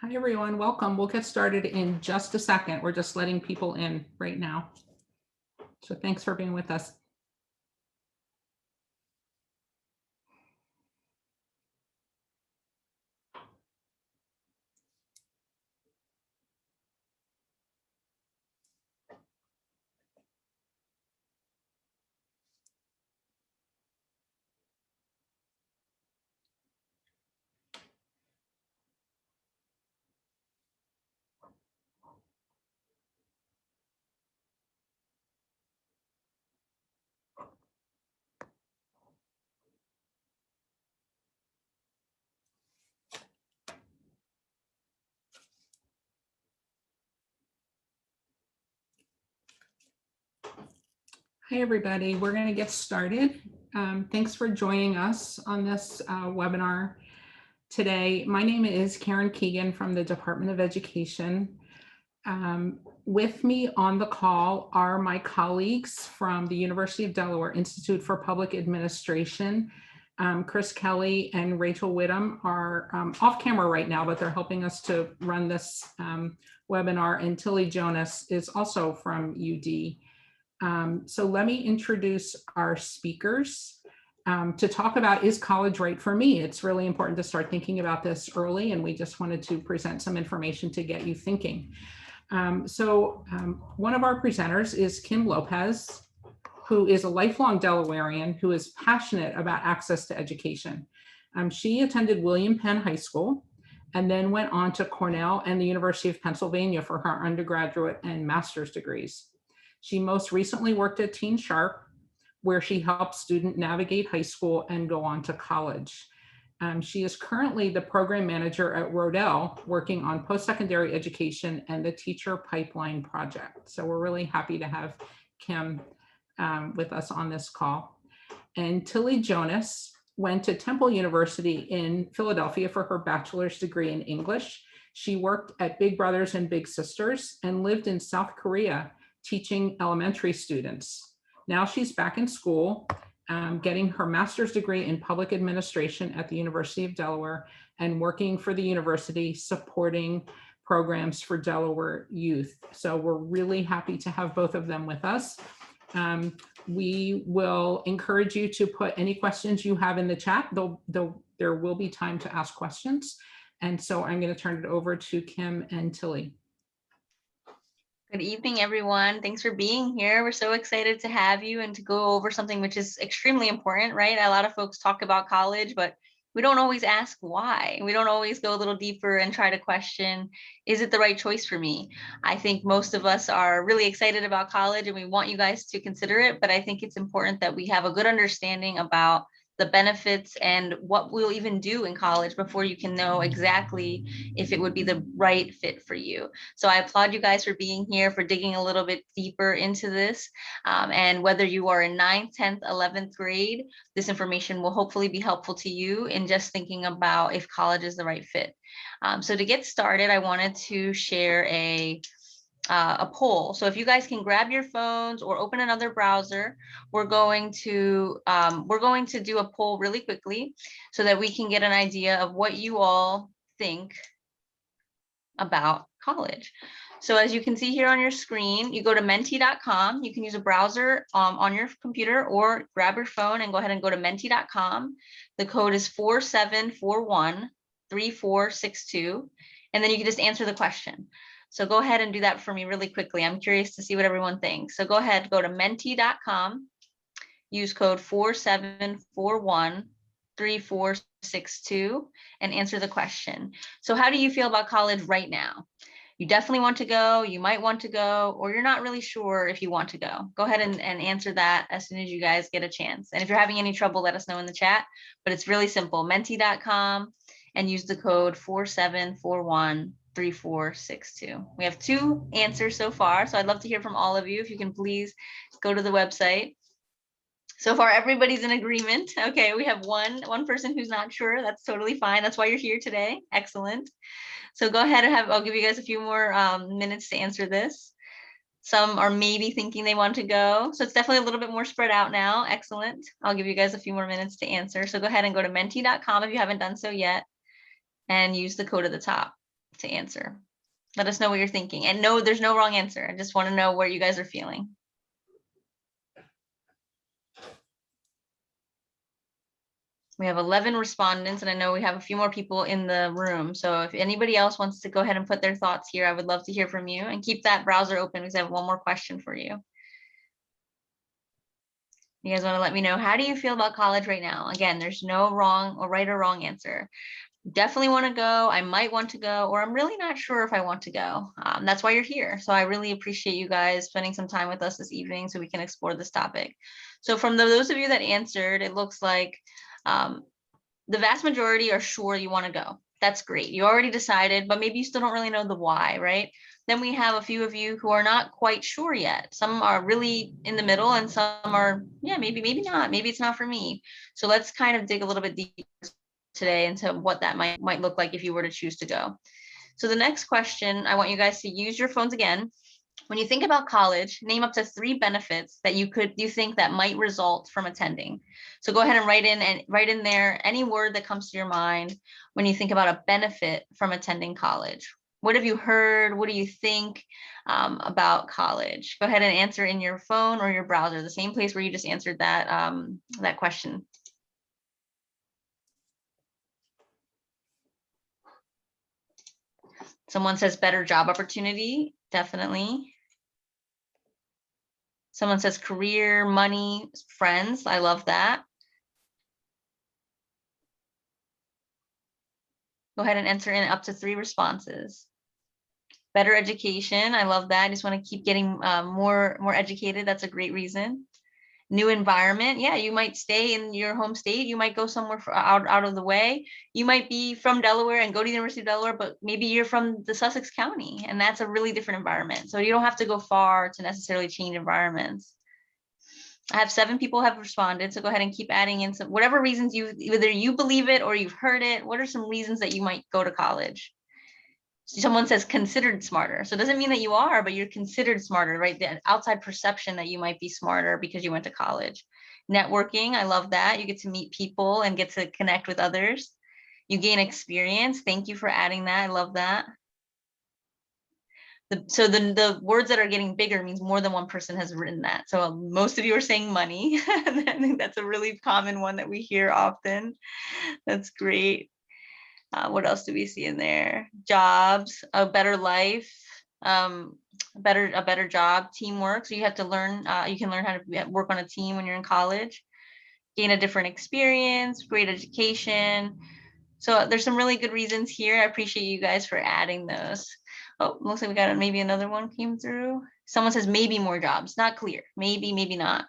Hi, everyone. Welcome. We'll get started in just a second. We're just letting people in right now. So thanks for being with us. Hi, everybody. We're going to get started. Thanks for joining us on this webinar today. My name is Karen Keegan from the Department of Education. With me on the call are my colleagues from the University of Delaware Institute for Public Administration. Chris Kelly and Rachel Whittam are off camera right now, but they're helping us to run this webinar. And Tilly Jonas is also from UD. So let me introduce our speakers to talk about, is college right for me? It's really important to start thinking about this early, and we just wanted to present some information to get you thinking. One of our presenters is Kim Lopez, who is a lifelong Delawarean who is passionate about access to education. She attended William Penn High School and then went on to Cornell and the University of Pennsylvania for her undergraduate and master's degrees. She most recently worked at Teen Sharp, where she helped students navigate high school and go on to college. She is currently the program manager at Rodel, working on post-secondary education and the Teacher Pipeline Project. So we're really happy to have Kim with us on this call. And Tilly Jonas went to Temple University in Philadelphia for her bachelor's degree in English. She worked at Big Brothers and Big Sisters and lived in South Korea teaching elementary students. Now she's back in school, getting her master's degree in public administration at the University of Delaware and working for the university supporting programs for Delaware youth. So we're really happy to have both of them with us. We will encourage you to put any questions you have in the chat. There will be time to ask questions. And so I'm going to turn it over to Kim and Tilly. Good evening, everyone. Thanks for being here. We're so excited to have you and to go over something which is extremely important, right? A lot of folks talk about college, but we don't always ask why. We don't always go a little deeper and try to question, is it the right choice for me? I think most of us are really excited about college and we want you guys to consider it, but I think it's important that we have a good understanding about the benefits and what we'll even do in college before you can know exactly if it would be the right fit for you. So I applaud you guys for being here, for digging a little bit deeper into this. And whether you are in 9th, 10th, 11th grade, this information will hopefully be helpful to you in just thinking about if college is the right fit. So to get started, I wanted to share a poll. So if you guys can grab your phones or open another browser, we're going to do a poll really quickly so that we can get an idea of what you all think about college. So as you can see here on your screen, you go to menti.com. You can use a browser on your computer or grab your phone and go ahead and go to menti.com. The code is 47413462. And then you can just answer the question. So go ahead and do that for me really quickly. I'm curious to see what everyone thinks. So go ahead, go to menti.com, use code 47413462 and answer the question. So how do you feel about college right now? You definitely want to go, you might want to go, or you're not really sure if you want to go. Go ahead and answer that as soon as you guys get a chance. And if you're having any trouble, let us know in the chat, but it's really simple, menti.com and use the code 47413462. We have 2 answers so far, so I'd love to hear from all of you. If you can please go to the website. So far, everybody's in agreement. Okay, we have one person who's not sure. That's totally fine. That's why you're here today. Excellent. So go ahead and I'll give you guys a few more minutes to answer this. Some are maybe thinking they want to go. So it's definitely a little bit more spread out now. Excellent. I'll give you guys a few more minutes to answer. So go ahead and go to menti.com if you haven't done so yet and use the code at the top. to answer. Let us know what you're thinking. And no, there's no wrong answer. I just want to know what you guys are feeling. We have 11 respondents, and I know we have a few more people in the room. So if anybody else wants to go ahead and put their thoughts here, I would love to hear from you, and keep that browser open because I have one more question for you. You guys want to let me know, how do you feel about college right now? Again, there's no wrong or right or wrong answer. Definitely want to go, I might want to go, or I'm really not sure if I want to go. That's why you're here. So I really appreciate you guys spending some time with us this evening so we can explore this topic. So from those of you that answered, it looks like the vast majority are sure you want to go. That's great. You already decided, but maybe you still don't really know the why, right? Then we have a few of you who are not quite sure yet. Some are really in the middle and some are, yeah, maybe not. Maybe it's not for me. So let's kind of dig a little bit deeper today into what that might look like if you were to choose to go. So the next question, I want you guys to use your phones again. When you think about college, name up to 3 benefits that you think that might result from attending. So go ahead and write in there any word that comes to your mind when you think about a benefit from attending college. What have you heard? What do you think about college? Go ahead and answer in your phone or your browser, the same place where you just answered that, that question. Someone says better job opportunity, definitely. Someone says career, money, friends. I love that. Go ahead and enter in up to 3 responses. Better education. I love that. I just want to keep getting more educated. That's a great reason. New environment. Yeah, you might stay in your home state. You might go somewhere out of the way. You might be from Delaware and go to the University of Delaware, but maybe you're from the Sussex County, and that's a really different environment. So you don't have to go far to necessarily change environments. I have 7 people have responded, so go ahead and keep adding in some, whatever reasons whether you believe it or you've heard it. What are some reasons that you might go to college? Someone says considered smarter. So it doesn't mean that you are, but you're considered smarter, right? The outside perception that you might be smarter because you went to college. Networking, I love that. You get to meet people and get to connect with others. You gain experience. Thank you for adding that. I love that. So the words that are getting bigger means more than one person has written that. So most of you are saying money. I think that's a really common one that we hear often. That's great. What else do we see in there? Jobs, a better life, a better job, teamwork. So you have to learn, you can learn how to work on a team when you're in college, gain a different experience, great education. So there's some really good reasons here. I appreciate you guys for adding those. Oh, looks like we got maybe another one came through. Someone says maybe more jobs, not clear. Maybe not.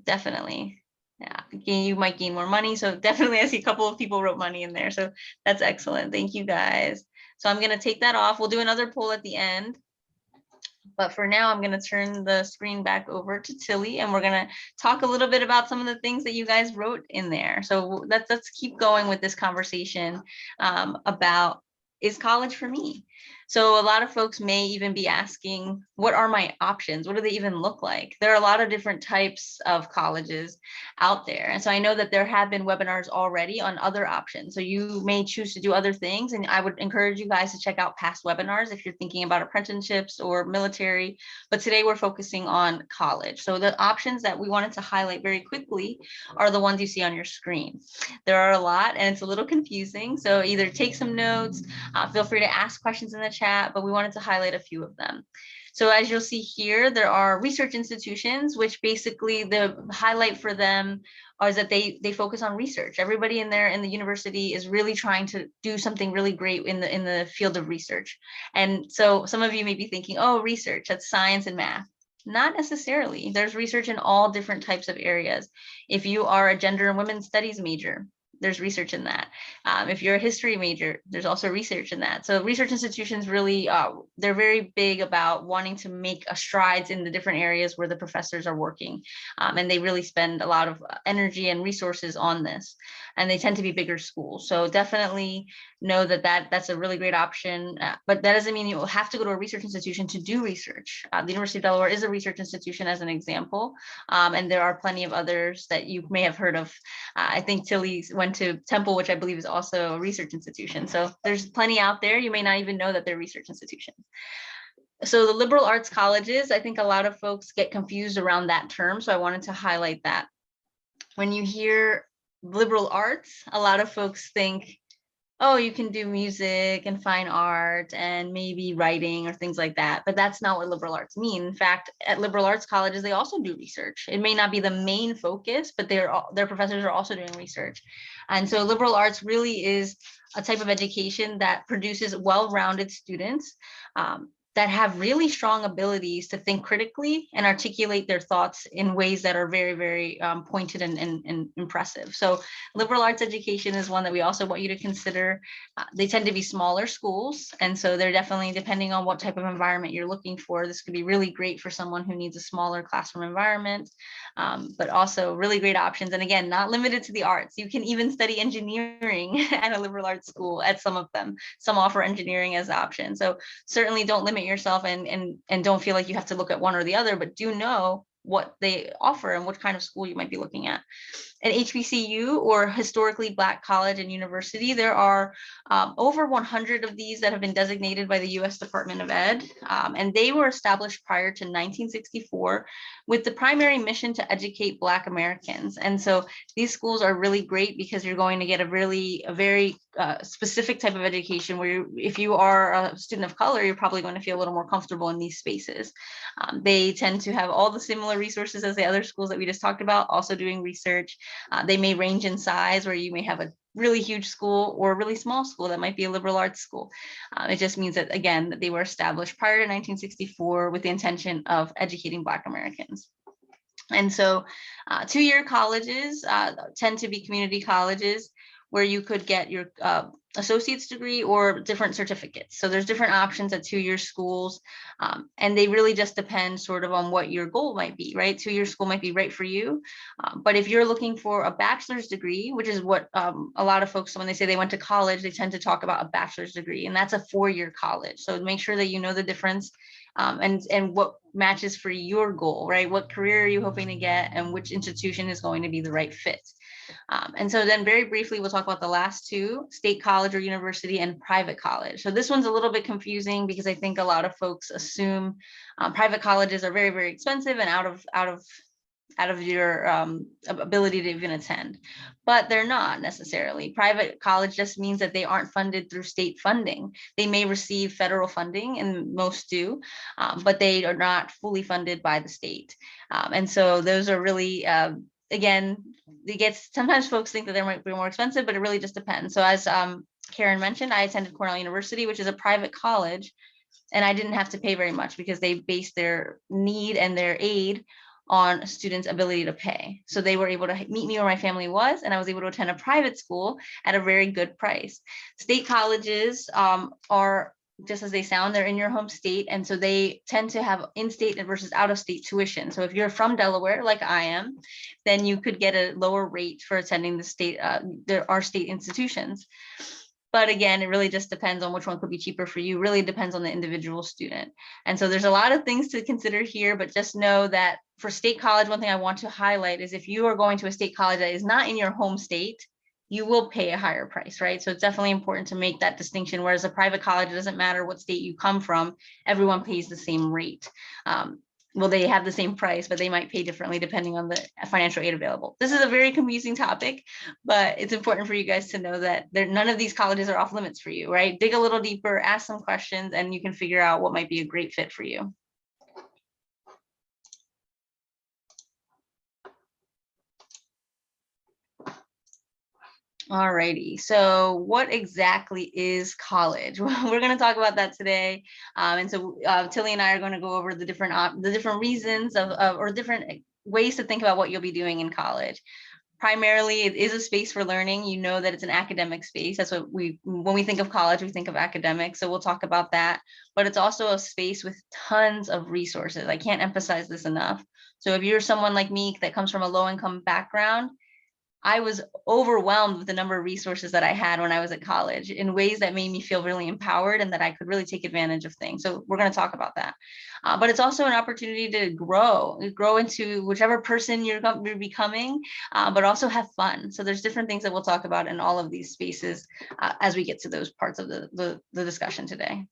Definitely. Yeah, you might gain more money. So definitely I see a couple of people wrote money in there. So that's excellent. Thank you guys. So I'm going to take that off. We'll do another poll at the end. But for now, I'm going to turn the screen back over to Tilly, and we're going to talk a little bit about some of the things that you guys wrote in there. So let's keep going with this conversation about, is college for me? So a lot of folks may even be asking, what are my options? What do they even look like? There are a lot of different types of colleges out there. And so I know that there have been webinars already on other options. So you may choose to do other things. And I would encourage you guys to check out past webinars if you're thinking about apprenticeships or military. But today we're focusing on college. So the options that we wanted to highlight very quickly are the ones you see on your screen. There are a lot and it's a little confusing. So either take some notes, feel free to ask questions in the chat, but we wanted to highlight a few of them. So as you'll see here, there are research institutions, which basically the highlight for them is that they focus on research. Everybody in there in the university is really trying to do something really great in the field of research. And so some of you may be thinking, oh, research, that's science and math. Not necessarily. There's research in all different types of areas. If you are a gender and women's studies major, there's research in that. If you're a history major, there's also research in that. So research institutions really, they're very big about wanting to make strides in the different areas where the professors are working. And they really spend a lot of energy and resources on this. And they tend to be bigger schools. So definitely know that's a really great option. But that doesn't mean you will have to go to a research institution to do research. The University of Delaware is a research institution as an example. And there are plenty of others that you may have heard of. I think Tilly went went to Temple, which I believe is also a research institution. So there's plenty out there. You may not even know that they're research institutions. So the liberal arts colleges, I think a lot of folks get confused around that term. So I wanted to highlight that. When you hear liberal arts, a lot of folks think, oh, you can do music and fine art and maybe writing or things like that. But that's not what liberal arts mean. In fact, at liberal arts colleges, they also do research. It may not be the main focus, but their professors are also doing research. And so liberal arts really is a type of education that produces well-rounded students that have really strong abilities to think critically and articulate their thoughts in ways that are very, very pointed and impressive. So liberal arts education is one that we also want you to consider. They tend to be smaller schools. And so they're definitely, depending on what type of environment you're looking for, this could be really great for someone who needs a smaller classroom environment, but also really great options. And again, not limited to the arts. You can even study engineering at a liberal arts school at some of them. Some offer engineering as an option. So certainly don't limit yourself and don't feel like you have to look at one or the other, but do know what they offer and what kind of school you might be looking at. At HBCU, or historically Black college and university, there are over 100 of these that have been designated by the U.S. Department of Ed, and they were established prior to 1964 with the primary mission to educate Black Americans. And so these schools are really great because you're going to get a very specific type of education where if you are a student of color, you're probably going to feel a little more comfortable in these spaces. They tend to have all the similar resources as the other schools that we just talked about, also doing research. They may range in size, where you may have a really huge school or a really small school that might be a liberal arts school. It just means that, again, that they were established prior to 1964 with the intention of educating Black Americans. And so two-year colleges tend to be community colleges where you could get your associate's degree or different certificates. So there's different options at two-year schools, and they really just depend sort of on what your goal might be, right? Two-year school might be right for you, but if you're looking for a bachelor's degree, which is what a lot of folks, when they say they went to college, they tend to talk about a bachelor's degree, and that's a four-year college. So make sure that you know the difference and what matches for your goal, right? What career are you hoping to get, and which institution is going to be the right fit? And so then very briefly, we'll talk about the last two: state college or university and private college. So this one's a little bit confusing because I think a lot of folks assume private colleges are very, very expensive and out of your ability to even attend, but they're not necessarily. Private college just means that they aren't funded through state funding. They may receive federal funding, and most do, but they are not fully funded by the state. And so those are really, again, sometimes folks think that they might be more expensive, but it really just depends. So as Karen mentioned, I attended Cornell University, which is a private college, and I didn't have to pay very much because they based their need and their aid on students' ability to pay. So they were able to meet me where my family was, and I was able to attend a private school at a very good price. State colleges are, just as they sound, they're in your home state, and so they tend to have in-state versus out-of-state tuition. So if you're from Delaware, like I am, then you could get a lower rate for attending the state, there are state institutions. But again, it really just depends on which one could be cheaper for you. Really depends on the individual student. And so there's a lot of things to consider here, but just know that for state college, one thing I want to highlight is if you are going to a state college that is not in your home state, you will pay a higher price, right? So it's definitely important to make that distinction. Whereas a private college, it doesn't matter what state you come from, everyone pays the same rate. Well, they have the same price, but they might pay differently depending on the financial aid available. This is a very confusing topic, but it's important for you guys to know that none of these colleges are off limits for you, right? Dig a little deeper, ask some questions, and you can figure out what might be a great fit for you. All righty. So what exactly is college? We're going to talk about that today. And so Tilly and I are going to go over the different reasons or different ways to think about what you'll be doing in college. Primarily, it is a space for learning. You know that it's an academic space. That's what when we think of college, we think of academics. So we'll talk about that. But it's also a space with tons of resources. I can't emphasize this enough. So if you're someone like me that comes from a low-income background, I was overwhelmed with the number of resources that I had when I was at college in ways that made me feel really empowered and that I could really take advantage of things. So we're going to talk about that. But it's also an opportunity to grow into whichever person you're becoming, but also have fun. So there's different things that we'll talk about in all of these spaces as we get to those parts of the discussion today.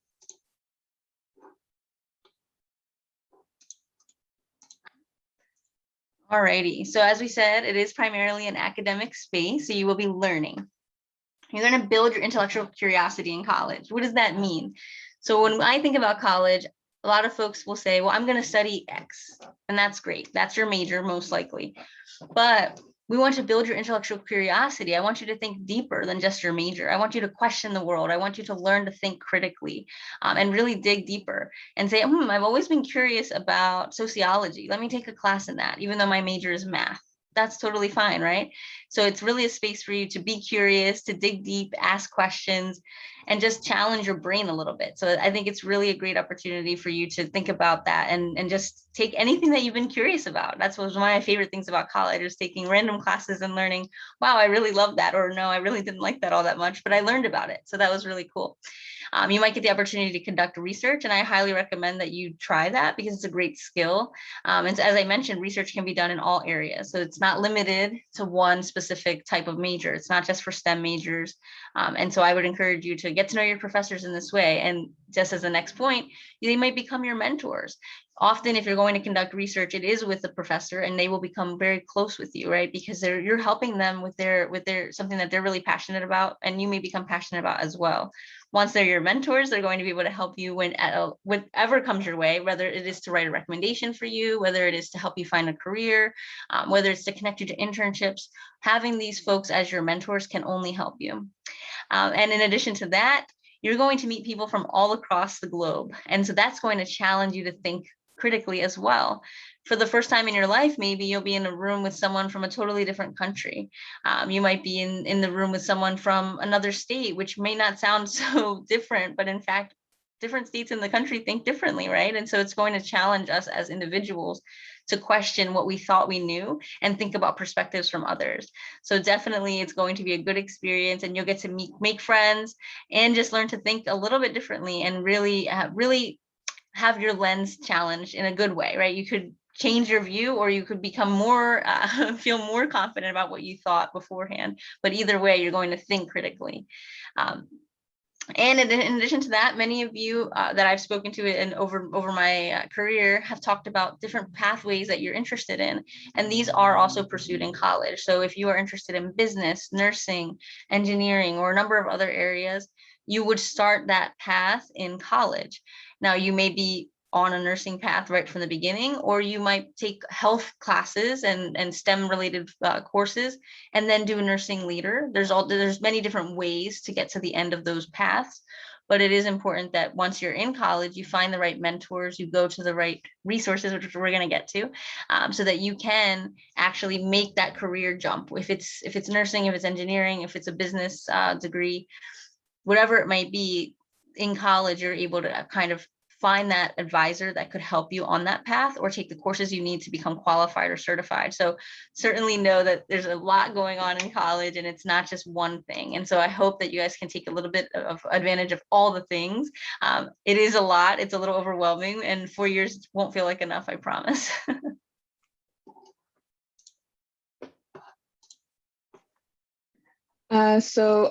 Alrighty, so as we said, it is primarily an academic space, so you will be learning. You're going to build your intellectual curiosity in college. What does that mean? So when I think about college, a lot of folks will say, well, I'm going to study X, and that's great. That's your major, most likely. But we want to build your intellectual curiosity. I want you to think deeper than just your major. I want you to question the world. I want you to learn to think critically and really dig deeper and say, I've always been curious about sociology. Let me take a class in that, even though my major is math. That's totally fine, right? So it's really a space for you to be curious, to dig deep, ask questions, and just challenge your brain a little bit. So I think it's really a great opportunity for you to think about that and just take anything that you've been curious about. That's one of my favorite things about college, is taking random classes and learning, wow, I really love that, or no, I really didn't like that all that much, but I learned about it. So that was really cool. You might get the opportunity to conduct research, and I highly recommend that you try that because it's a great skill. And so, as I mentioned, research can be done in all areas. So it's not limited to one specific type of major. It's not just for STEM majors. And so I would encourage you to get to know your professors in this way. And just as the next point, they might become your mentors. Often, if you're going to conduct research, it is with the professor, and they will become very close with you, right? Because you're helping them with their something that they're really passionate about, and you may become passionate about as well. Once they're your mentors, they're going to be able to help you whatever comes your way, whether it is to write a recommendation for you, whether it is to help you find a career, whether it's to connect you to internships. Having these folks as your mentors can only help you. And in addition to that, you're going to meet people from all across the globe. And so that's going to challenge you to think critically as well. For the first time in your life, maybe you'll be in a room with someone from a totally different country. You might be in the room with someone from another state, which may not sound so different, but in fact, different states in the country think differently, right? And so it's going to challenge us as individuals to question what we thought we knew and think about perspectives from others. So definitely it's going to be a good experience, and you'll get to make friends and just learn to think a little bit differently and really have your lens challenged in a good way, right? You could change your view, or you could become more, feel more confident about what you thought beforehand. But either way, you're going to think critically. And in addition to that, many of you that I've spoken to and over my career have talked about different pathways that you're interested in. And these are also pursued in college. So if you are interested in business, nursing, engineering, or a number of other areas, you would start that path in college. Now, you may be on a nursing path right from the beginning, or you might take health classes and STEM related courses and then do a nursing leader. There's many different ways to get to the end of those paths, but it is important that once you're in college, you find the right mentors, you go to the right resources, which we're going to get to, so that you can actually make that career jump. If it's nursing, if it's engineering, if it's a business degree, whatever it might be, in college, you're able to kind of find that advisor that could help you on that path, or take the courses you need to become qualified or certified. So certainly know that there's a lot going on in college, and it's not just one thing. And so I hope that you guys can take a little bit of advantage of all the things. It is a lot, it's a little overwhelming, and 4 years won't feel like enough, I promise. So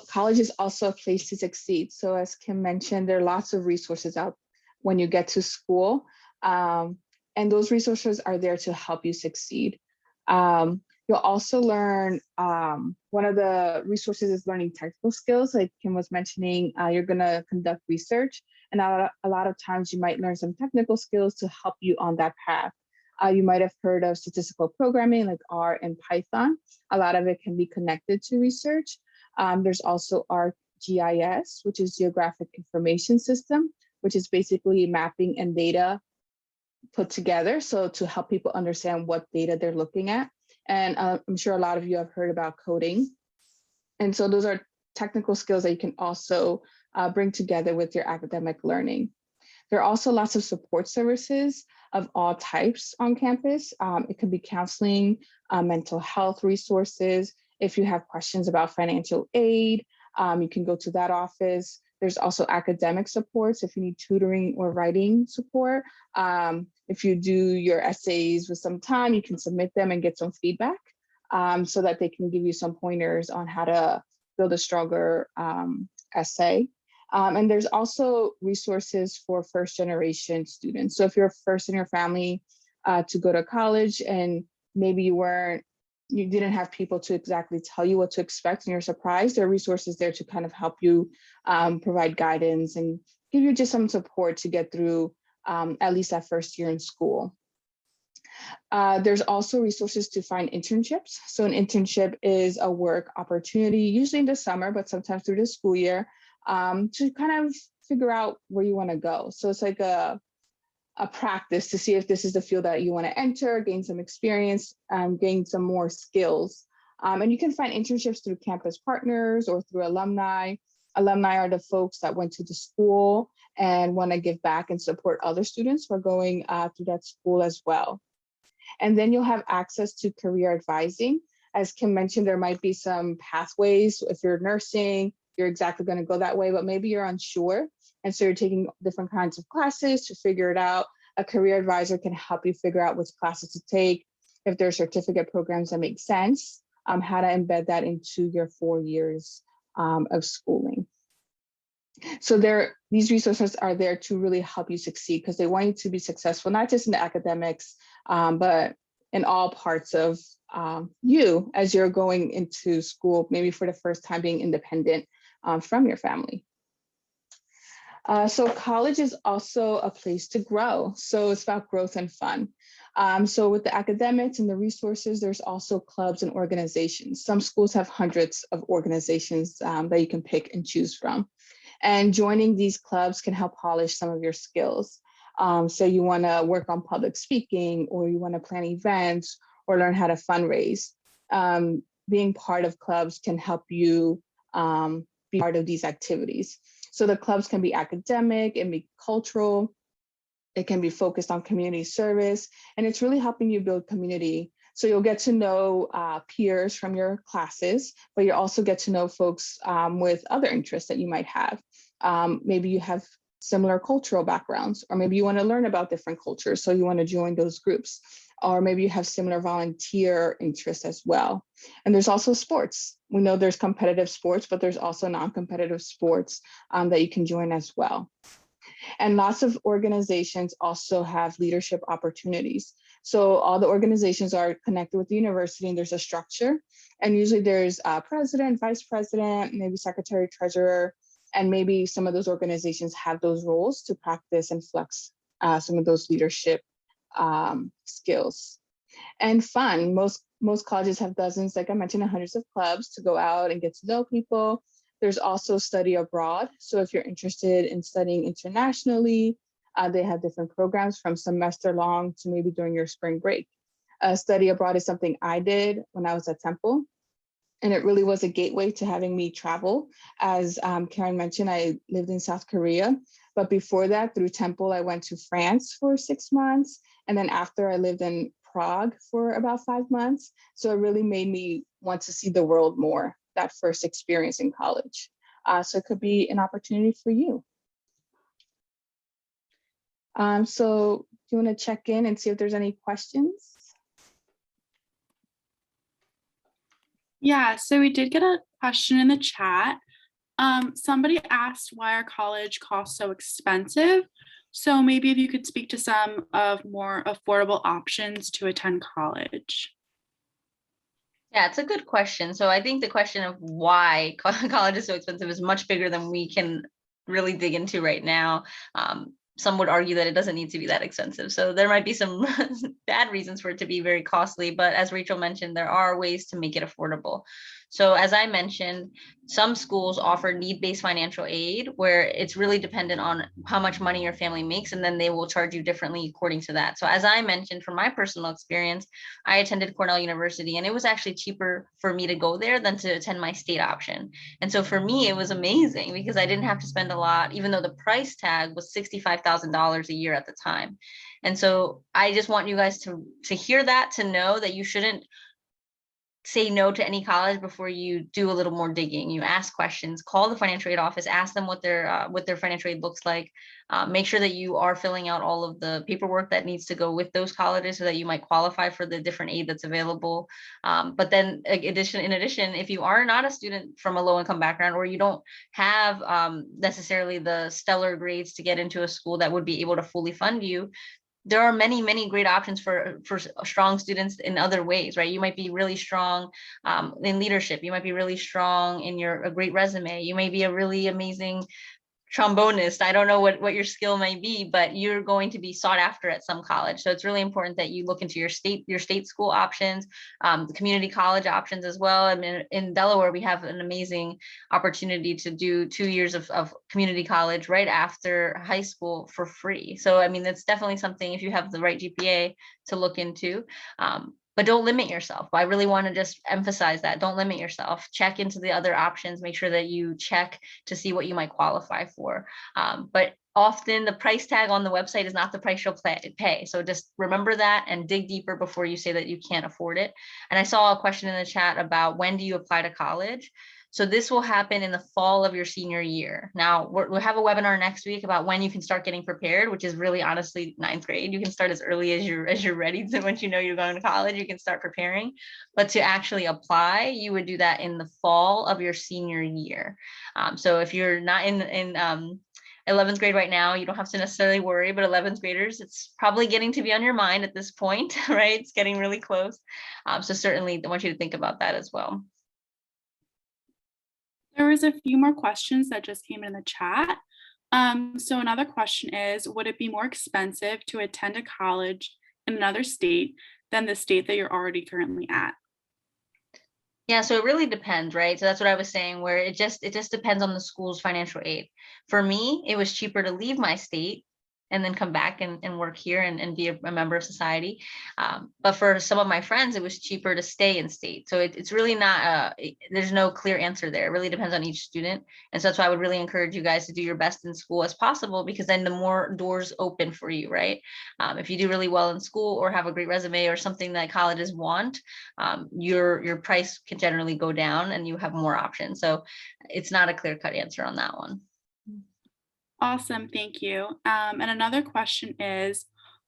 college is also a place to succeed. So as Kim mentioned, there are lots of resources out when you get to school. And those resources are there to help you succeed. You'll also learn, one of the resources is learning technical skills. Like Kim was mentioning, you're gonna conduct research, and a lot of times you might learn some technical skills to help you on that path. You might have heard of statistical programming like R and Python. A lot of it can be connected to research. There's also ArcGIS, which is Geographic Information System, which is basically mapping and data put together. So to help people understand what data they're looking at. And I'm sure a lot of you have heard about coding. And so those are technical skills that you can also bring together with your academic learning. There are also lots of support services. of all types on campus. It could be counseling, mental health resources. If you have questions about financial aid, you can go to that office. There's also academic supports if you need tutoring or writing support. If you do your essays with some time, you can submit them and get some feedback so that they can give you some pointers on how to build a stronger essay. And there's also resources for first generation students. So if you're first in your family to go to college and maybe you didn't have people to exactly tell you what to expect and you're surprised, there are resources there to kind of help you provide guidance and give you just some support to get through at least that first year in school. There's also resources to find internships. So an internship is a work opportunity, usually in the summer, but sometimes through the school year, to kind of figure out where you want to go. So it's like a practice to see if this is the field that you want to enter, gain some experience, gain some more skills. And you can find internships through campus partners or through alumni. Alumni are the folks that went to the school and want to give back and support other students who are going through that school as well. And then you'll have access to career advising. As Kim mentioned, there might be some pathways. If you're nursing, you're exactly going to go that way, but maybe you're unsure. And so you're taking different kinds of classes to figure it out. A career advisor can help you figure out which classes to take, if there are certificate programs that make sense, how to embed that into your 4 years of schooling. So these resources are there to really help you succeed because they want you to be successful, not just in the academics, but in all parts of you as you're going into school, maybe for the first time being independent from your family. So college is also a place to grow. So it's about growth and fun. So with the academics and the resources, there's also clubs and organizations. Some schools have hundreds of organizations that you can pick and choose from. And joining these clubs can help polish some of your skills. So you want to work on public speaking, or you want to plan events or learn how to fundraise. Being part of clubs can help you be part of these activities. So the clubs can be academic, it can be cultural, it can be focused on community service, and it's really helping you build community. So you'll get to know peers from your classes, but you also get to know folks with other interests that you might have. Maybe you have similar cultural backgrounds, or maybe you want to learn about different cultures, so you want to join those groups. Or maybe you have similar volunteer interests as well. And there's also sports. We know there's competitive sports, but there's also non-competitive sports that you can join as well. And lots of organizations also have leadership opportunities. So all the organizations are connected with the university and there's a structure. And usually there's a president, vice president, maybe secretary, treasurer, and maybe some of those organizations have those roles to practice and flex some of those leadership skills. And fun, most colleges have dozens, like I mentioned, hundreds of clubs to go out and get to know people. There's also study abroad. So if you're interested in studying internationally, they have different programs from semester long to maybe during your spring break. Study abroad is something I did when I was at Temple. And it really was a gateway to having me travel. As Karen mentioned, I lived in South Korea. But before that, through Temple, I went to France for 6 months. And then after, I lived in Prague for about 5 months. So it really made me want to see the world more, that first experience in college. So it could be an opportunity for you. So do you want to check in and see if there's any questions? Yeah, so we did get a question in the chat. Somebody asked why our college costs so expensive. So maybe if you could speak to some of more affordable options to attend college. Yeah, it's a good question. So I think the question of why college is so expensive is much bigger than we can really dig into right now. Some would argue that it doesn't need to be that expensive. So there might be some bad reasons for it to be very costly, but as Rachel mentioned, there are ways to make it affordable. So as I mentioned, some schools offer need-based financial aid where it's really dependent on how much money your family makes, and then they will charge you differently according to that. So as I mentioned, from my personal experience, I attended Cornell University, and it was actually cheaper for me to go there than to attend my state option. And so for me, it was amazing because I didn't have to spend a lot, even though the price tag was $65,000 a year at the time. And so I just want you guys to hear that, to know that you shouldn't say no to any college before you do a little more digging. You ask questions, call the financial aid office, ask them what their financial aid looks like. Make sure that you are filling out all of the paperwork that needs to go with those colleges so that you might qualify for the different aid that's available. But then in addition, if you are not a student from a low income background, or you don't have necessarily the stellar grades to get into a school that would be able to fully fund you, there are many, many great options for strong students in other ways, right? You might be really strong in leadership. You might be really strong in a great resume. You may be a really amazing trombonist. I don't know what your skill may be, but you're going to be sought after at some college. So it's really important that you look into your state school options, the community college options as well. I mean, in Delaware, we have an amazing opportunity to do 2 years of community college right after high school for free. So, I mean, that's definitely something, if you have the right GPA, to look into. But don't limit yourself. I really want to just emphasize that. Don't limit yourself. Check into the other options. Make sure that you check to see what you might qualify for. But often the price tag on the website is not the price you'll pay. So just remember that and dig deeper before you say that you can't afford it. And I saw a question in the chat about when do you apply to college? So this will happen in the fall of your senior year. Now we'll have a webinar next week about when you can start getting prepared, which is really honestly 9th grade. You can start as early as you're ready. So once you know you're going to college, you can start preparing. But to actually apply, you would do that in the fall of your senior year. So if you're not in 11th grade right now, you don't have to necessarily worry, but 11th graders, it's probably getting to be on your mind at this point, right? It's getting really close. So certainly I want you to think about that as well. There was a few more questions that just came in the chat. So another question is, would it be more expensive to attend a college in another state than the state that you're already currently at? Yeah, so it really depends, right? So that's what I was saying, where it just depends on the school's financial aid. For me, it was cheaper to leave my state and then come back and work here and be a member of society. But for some of my friends, it was cheaper to stay in state. So it's really not, there's no clear answer there. It really depends on each student. And so that's why I would really encourage you guys to do your best in school as possible, because then the more doors open for you, right? If you do really well in school or have a great resume or something that colleges want, your price can generally go down and you have more options. So it's not a clear-cut answer on that one. Awesome, thank you. And another question is,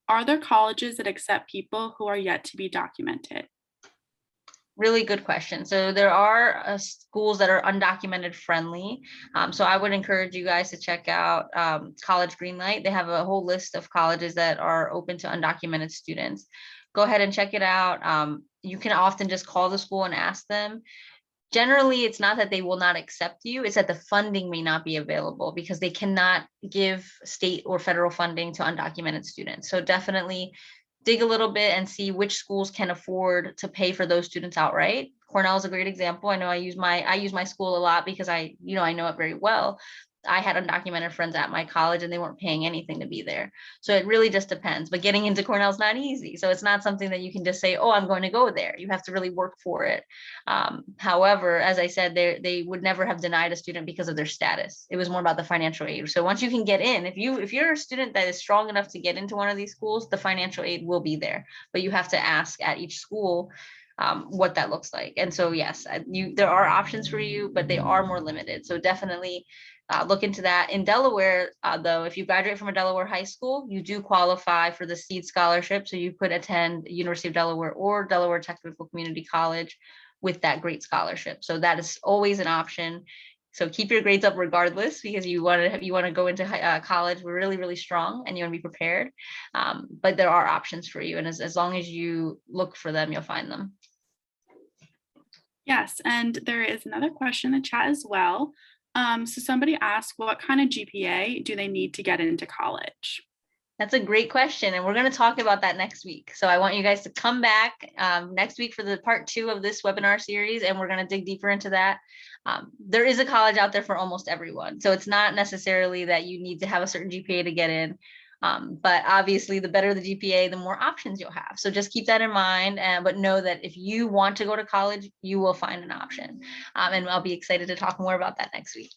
are there colleges that accept people who are yet to be documented? Really good question. So there are schools that are undocumented friendly. So I would encourage you guys to check out College Greenlight. They have a whole list of colleges that are open to undocumented students. Go ahead and check it out. You can often just call the school and ask them. Generally, it's not that they will not accept you, it's that the funding may not be available because they cannot give state or federal funding to undocumented students. So definitely dig a little bit and see which schools can afford to pay for those students outright. Cornell is a great example. I know I use my school a lot because I know it very well. I had undocumented friends at my college and they weren't paying anything to be there. So it really just depends. But getting into Cornell is not easy. So it's not something that you can just say, oh, I'm going to go there. You have to really work for it. However, as I said, they would never have denied a student because of their status. It was more about the financial aid. So once you can get in, if you're a student that is strong enough to get into one of these schools, the financial aid will be there. But you have to ask at each school what that looks like. And so, yes, there are options for you, but they are more limited. So definitely look into that. In Delaware, though, if you graduate from a Delaware high school, you do qualify for the SEED scholarship. So you could attend University of Delaware or Delaware Technical Community College with that great scholarship. So that is always an option. So keep your grades up regardless, because you want to go into college really, really strong and you want to be prepared. But there are options for you. And as long as you look for them, you'll find them. Yes, and there is another question in the chat as well. So somebody asked, what kind of GPA do they need to get into college? That's a great question. And we're going to talk about that next week. So I want you guys to come back next week for the part 2 of this webinar series, and we're going to dig deeper into that. There is a college out there for almost everyone. So it's not necessarily that you need to have a certain GPA to get in. But obviously the better the GPA, the more options you'll have. So just keep that in mind, but know that if you want to go to college, you will find an option. And I'll be excited to talk more about that next week.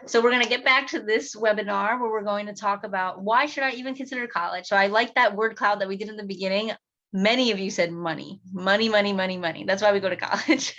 So we're going to get back to this webinar where we're going to talk about why should I even consider college? So I like that word cloud that we did in the beginning. Many of you said money, money, money, money, money. That's why we go to college.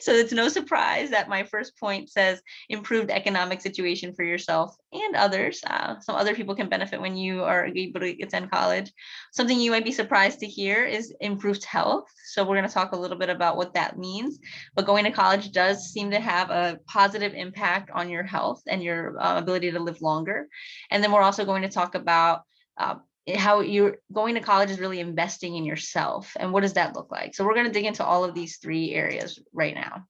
So it's no surprise that my first point says improved economic situation for yourself and others. Some other people can benefit when you are able to attend college. Something you might be surprised to hear is improved health. So we're going to talk a little bit about what that means. But going to college does seem to have a positive impact on your health and your ability to live longer. And then we're also going to talk about how you're going to college is really investing in yourself. And what does that look like? So we're going to dig into all of these 3 areas right now.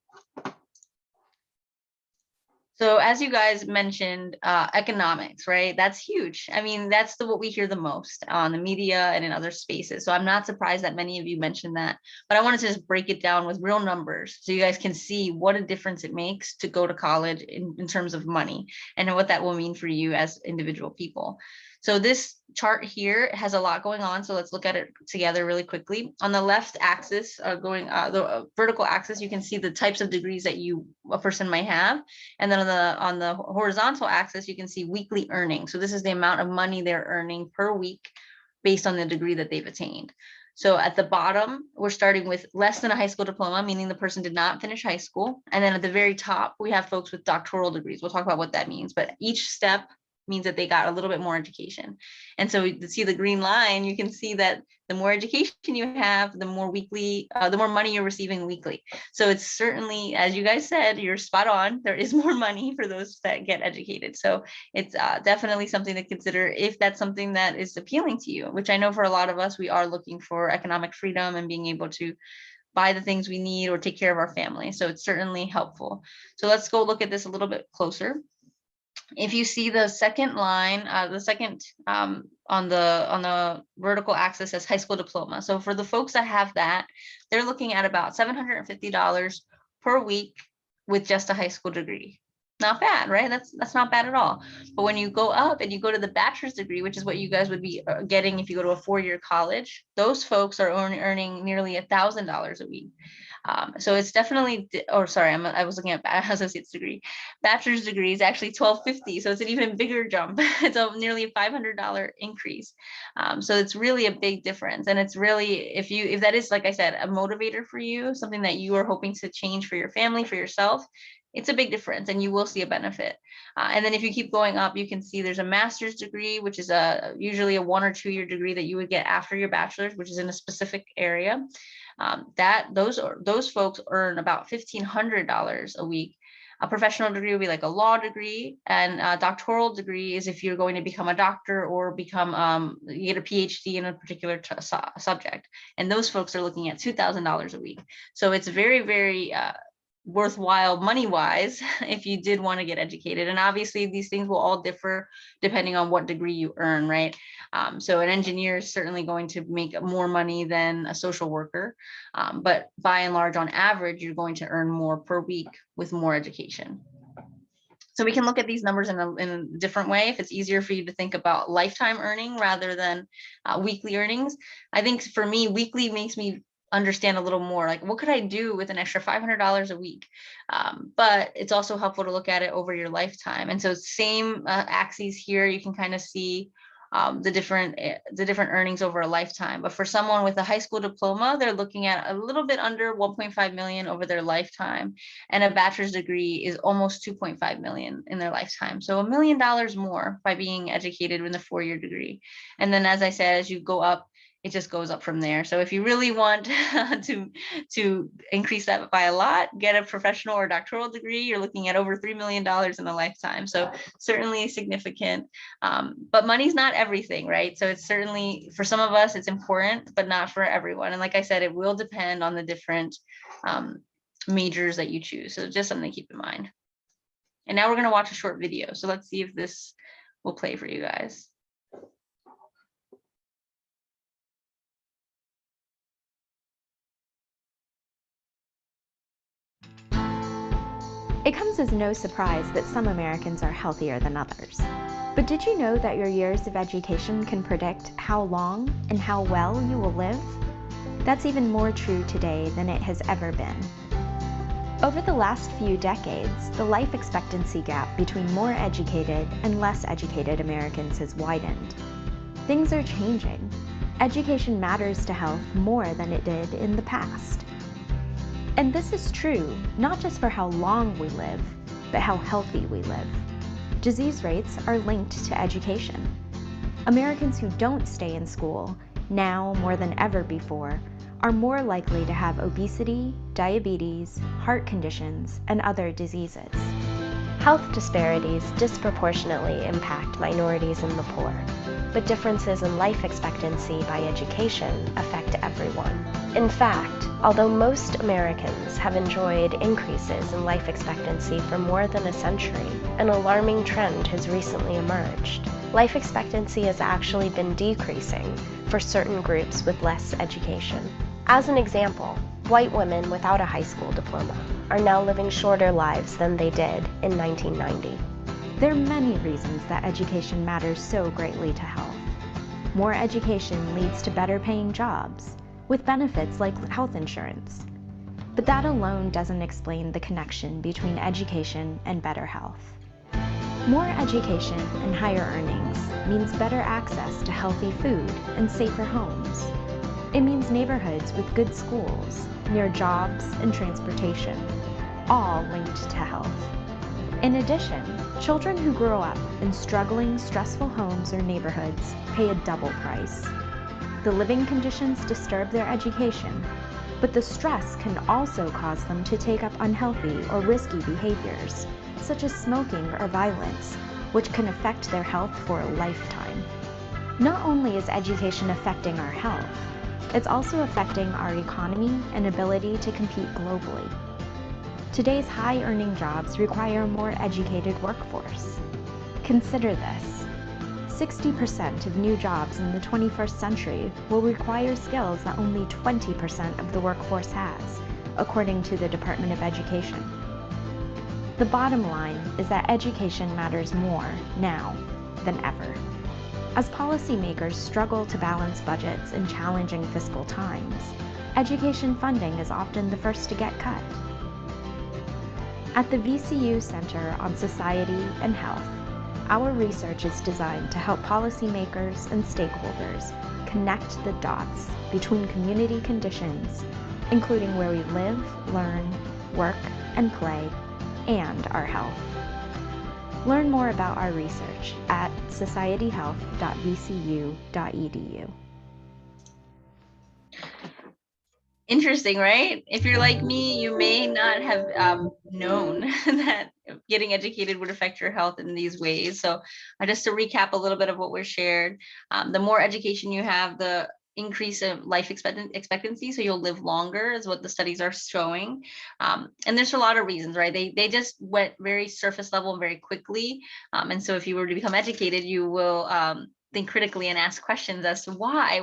So as you guys mentioned, economics, right? That's huge. I mean, that's what we hear the most on the media and in other spaces. So I'm not surprised that many of you mentioned that, but I wanted to just break it down with real numbers so you guys can see what a difference it makes to go to college in terms of money and what that will mean for you as individual people. So this chart here has a lot going on. So let's look at it together really quickly. On the left axis, the vertical axis, you can see the types of degrees that a person might have. And then on the horizontal axis, you can see weekly earnings. So this is the amount of money they're earning per week based on the degree that they've attained. So at the bottom, we're starting with less than a high school diploma, meaning the person did not finish high school. And then at the very top, we have folks with doctoral degrees. We'll talk about what that means, but each step means that they got a little bit more education. And so to see the green line, you can see that the more education you have, the more money you're receiving weekly. So it's certainly, as you guys said, you're spot on. There is more money for those that get educated. So it's definitely something to consider if that's something that is appealing to you, which I know for a lot of us, we are looking for economic freedom and being able to buy the things we need or take care of our family. So it's certainly helpful. So let's go look at this a little bit closer. If you see the second line, the second on the vertical axis as high school diploma. So for the folks that have that, they're looking at about $750 per week with just a high school degree. Not bad, right? That's not bad at all. But when you go up and you go to the bachelor's degree, which is what you guys would be getting if you go to a 4-year college, those folks are earning nearly $1,000 a week. So it's definitely, I was looking at associate's degree. Bachelor's degree is actually $1,250, so it's an even bigger jump. It's nearly a $500 increase. So it's really a big difference, and it's really, if that is, like I said, a motivator for you, something that you are hoping to change for your family, for yourself, it's a big difference, and you will see a benefit. And then if you keep going up, you can see there's a master's degree, which is usually a 1 or 2 year degree that you would get after your bachelor's, which is in a specific area. Those folks earn about $1,500 a week. A professional degree would be like a law degree, and a doctoral degree is if you're going to become a doctor or become you get a PhD in a particular subject. And those folks are looking at $2,000 a week. So it's very, very worthwhile money-wise if you did want to get educated. And obviously these things will all differ depending on what degree you earn, right? So an engineer is certainly going to make more money than a social worker, but by and large, on average, you're going to earn more per week with more education. So we can look at these numbers in a different way if it's easier for you to think about lifetime earning rather than weekly earnings. I think for me, weekly makes me understand a little more, like what could I do with an extra $500 a week? But it's also helpful to look at it over your lifetime. And so same axes here, you can kind of see the different earnings over a lifetime. But for someone with a high school diploma, they're looking at a little bit under 1.5 million over their lifetime. And a bachelor's degree is almost 2.5 million in their lifetime. So $1 million more by being educated in the 4-year degree. And then, as I said, as you go up, it just goes up from there. So if you really want to increase that by a lot, get a professional or doctoral degree, you're looking at over $3 million in a lifetime. So certainly significant, but money's not everything, right? So it's certainly, for some of us, it's important, but not for everyone. And like I said, it will depend on the different majors that you choose. So just something to keep in mind. And now we're gonna watch a short video. So let's see if this will play for you guys. It comes as no surprise that some Americans are healthier than others. But did you know that your years of education can predict how long and how well you will live? That's even more true today than it has ever been. Over the last few decades, the life expectancy gap between more educated and less educated Americans has widened. Things are changing. Education matters to health more than it did in the past. And this is true not just for how long we live, but how healthy we live. Disease rates are linked to education. Americans who don't stay in school, now more than ever before, are more likely to have obesity, diabetes, heart conditions, and other diseases. Health disparities disproportionately impact minorities and the poor, but differences in life expectancy by education affect everyone. In fact, although most Americans have enjoyed increases in life expectancy for more than a century, an alarming trend has recently emerged. Life expectancy has actually been decreasing for certain groups with less education. As an example, white women without a high school diploma are now living shorter lives than they did in 1990. There are many reasons that education matters so greatly to health. More education leads to better paying jobs, with benefits like health insurance. But that alone doesn't explain the connection between education and better health. More education and higher earnings means better access to healthy food and safer homes. It means neighborhoods with good schools, near jobs and transportation, all linked to health. In addition, children who grow up in struggling, stressful homes or neighborhoods pay a double price. The living conditions disturb their education, but the stress can also cause them to take up unhealthy or risky behaviors, such as smoking or violence, which can affect their health for a lifetime. Not only is education affecting our health, it's also affecting our economy and ability to compete globally. Today's high-earning jobs require a more educated workforce. Consider this. 60% of new jobs in the 21st century will require skills that only 20% of the workforce has, according to the Department of Education. The bottom line is that education matters more now than ever. As policymakers struggle to balance budgets in challenging fiscal times, education funding is often the first to get cut. At the VCU Center on Society and Health, our research is designed to help policymakers and stakeholders connect the dots between community conditions, including where we live, learn, work, and play, and our health. Learn more about our research at societyhealth.vcu.edu. Interesting, right? If you're like me, you may not have known that getting educated would affect your health in these ways. So just to recap a little bit of what was shared, the more education you have, the increase of life expectancy, so you'll live longer is what the studies are showing. And there's a lot of reasons, right? They just went very surface level very quickly. And so if you were to become educated, you will think critically and ask questions as to why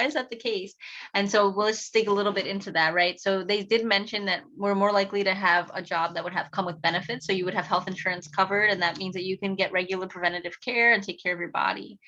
is that the case? And so we'll just dig a little bit into that, right? So they did mention that we're more likely to have a job that would have come with benefits. So you would have health insurance covered, and that means that you can get regular preventative care and take care of your body.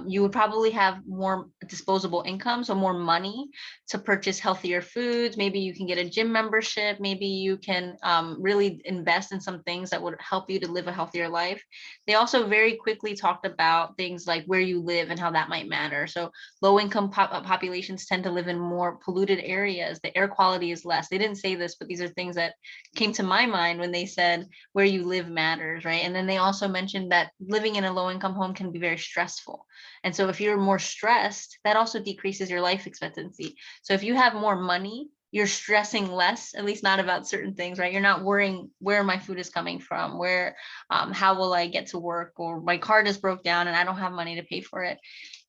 You would probably have more disposable income, so more money to purchase healthier foods. Maybe you can get a gym membership. Maybe you can really invest in some things that would help you to live a healthier life. They also very quickly talked about things like where you live and how that might matter. So low-income populations tend to live in more polluted areas. The air quality is less. They didn't say this, but these are things that came to my mind when they said where you live matters, right? And then they also mentioned that living in a low-income home can be very stressful. And so if you're more stressed, that also decreases your life expectancy. So if you have more money, you're stressing less, at least not about certain things, right? You're not worrying where my food is coming from, where, how will I get to work, or my car just broke down and I don't have money to pay for it.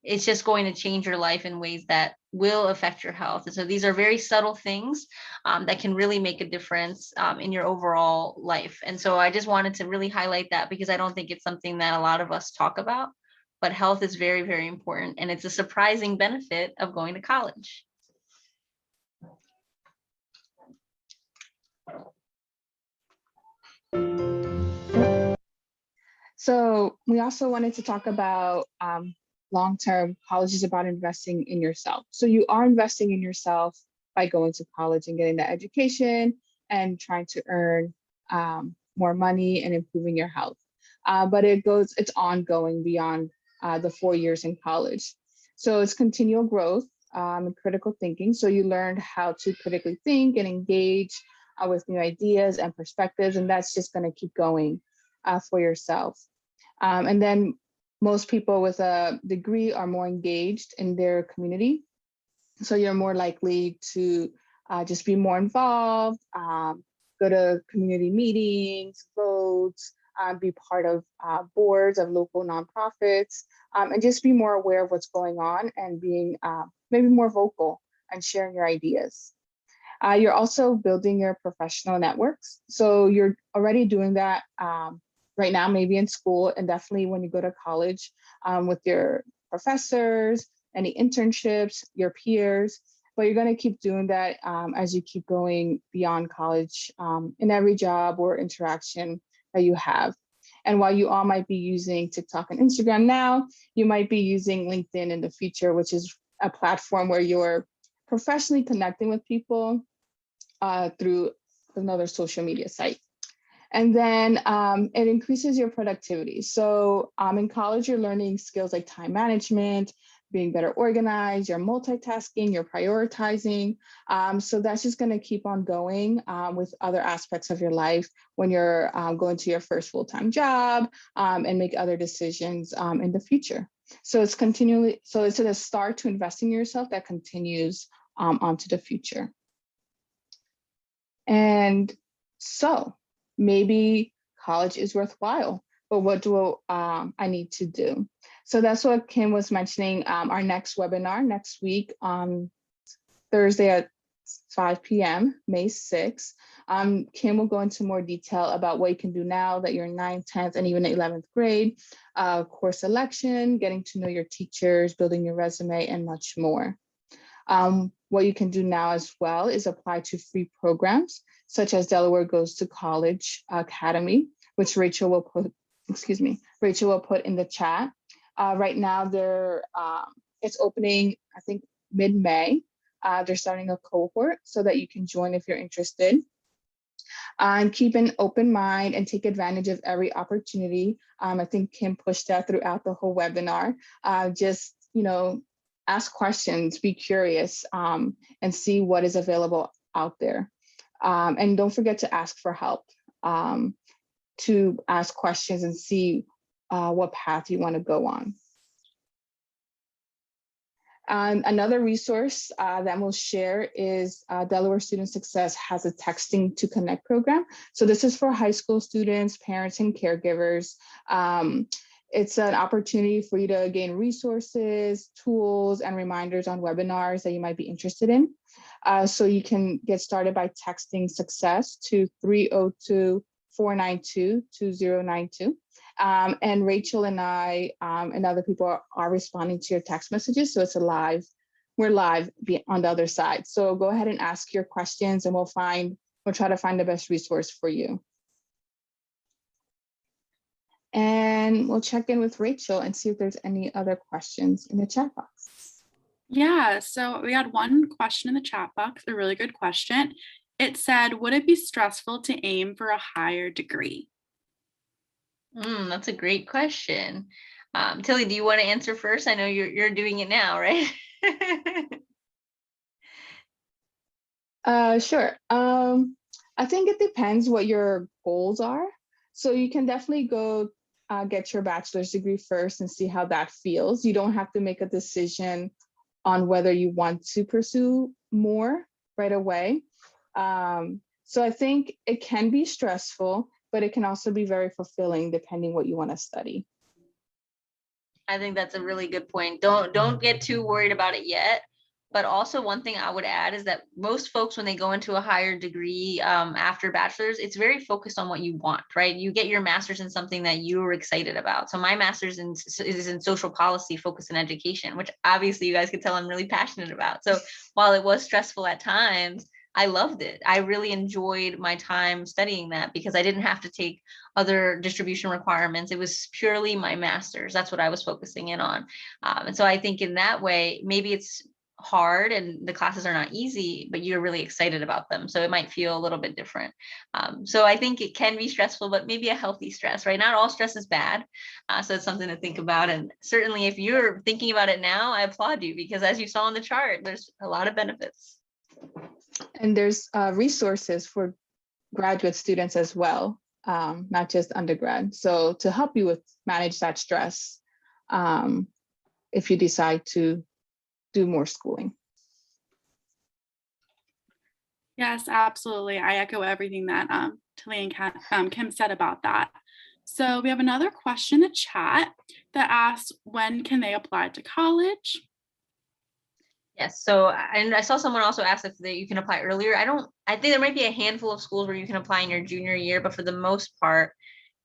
It's just going to change your life in ways that will affect your health. And so these are very subtle things that can really make a difference in your overall life. And so I just wanted to really highlight that, because I don't think it's something that a lot of us talk about, but health is very, very important. And it's a surprising benefit of going to college. So we also wanted to talk about long-term college is about investing in yourself. So you are investing in yourself by going to college and getting that education and trying to earn more money and improving your health. But it's ongoing beyond the 4 years in college. So it's continual growth and critical thinking. So you learned how to critically think and engage with new ideas and perspectives, and that's just going to keep going for yourself. And then most people with a degree are more engaged in their community. So you're more likely to just be more involved, go to community meetings, votes, be part of boards of local nonprofits, and just be more aware of what's going on and being maybe more vocal and sharing your ideas. You're also building your professional networks. So you're already doing that right now, maybe in school, and definitely when you go to college with your professors, any internships, your peers, but you're going to keep doing that as you keep going beyond college in every job or interaction that you have. And while you all might be using TikTok and Instagram now, you might be using LinkedIn in the future, which is a platform where you're professionally connecting with people through another social media site. And then it increases your productivity. So in college, you're learning skills like time management, being better organized, you're multitasking, you're prioritizing. So that's just gonna keep on going with other aspects of your life when you're going to your first full-time job and make other decisions in the future. So it's a start to investing in yourself that continues onto the future. And so maybe college is worthwhile, but what do I need to do? So that's what Kim was mentioning. Our next webinar next week on Thursday at 5 p.m., May 6th. Kim will go into more detail about what you can do now that you're in 9th, 10th, and even 11th grade, course selection, getting to know your teachers, building your resume, and much more. What you can do now as well is apply to free programs, such as Delaware Goes to College Academy, which Rachel will put in the chat. Right now, it's opening, I think, mid-May. They're starting a cohort so that you can join if you're interested. And keep an open mind and take advantage of every opportunity. I think Kim pushed that throughout the whole webinar. Just, ask questions, be curious, and see what is available out there. And don't forget to ask for help, to ask questions and see what path you want to go on. And another resource that we'll share is Delaware Student Success has a Texting to Connect program. So this is for high school students, parents, and caregivers. It's an opportunity for you to gain resources, tools, and reminders on webinars that you might be interested in. So you can get started by texting success to 302-492-2092. And Rachel and I and other people are responding to your text messages. So it's we're live on the other side. So go ahead and ask your questions and we'll try to find the best resource for you. And we'll check in with Rachel and see if there's any other questions in the chat box. Yeah, so we had one question in the chat box, a really good question. It said, would it be stressful to aim for a higher degree? That's a great question. Tilly, do you want to answer first? I know you're doing it now, right? Sure. I think it depends what your goals are. So you can definitely go get your bachelor's degree first and see how that feels. You don't have to make a decision on whether you want to pursue more right away. So I think it can be stressful, but it can also be very fulfilling depending what you want to study. I think that's a really good point. Don't get too worried about it yet. But also one thing I would add is that most folks, when they go into a higher degree after bachelor's, it's very focused on what you want, right? You get your master's in something that you were excited about. So my master's is in social policy, focus in education, which obviously you guys could tell I'm really passionate about. So while it was stressful at times, I loved it. I really enjoyed my time studying that because I didn't have to take other distribution requirements. It was purely my master's. That's what I was focusing in on. And so I think in that way, maybe it's hard and the classes are not easy, but you're really excited about them. So it might feel a little bit different. So I think it can be stressful, but maybe a healthy stress, right? Not all stress is bad. So it's something to think about. And certainly if you're thinking about it now, I applaud you because as you saw on the chart, there's a lot of benefits. And there's resources for graduate students as well, not just undergrad. So to help you with manage that stress, if you decide to do more schooling. Yes, absolutely. I echo everything that Tilly and Kim said about that. So we have another question in the chat that asks, when can they apply to college? Yes. So, and I saw someone also ask if you can apply earlier. I think there might be a handful of schools where you can apply in your junior year, but for the most part,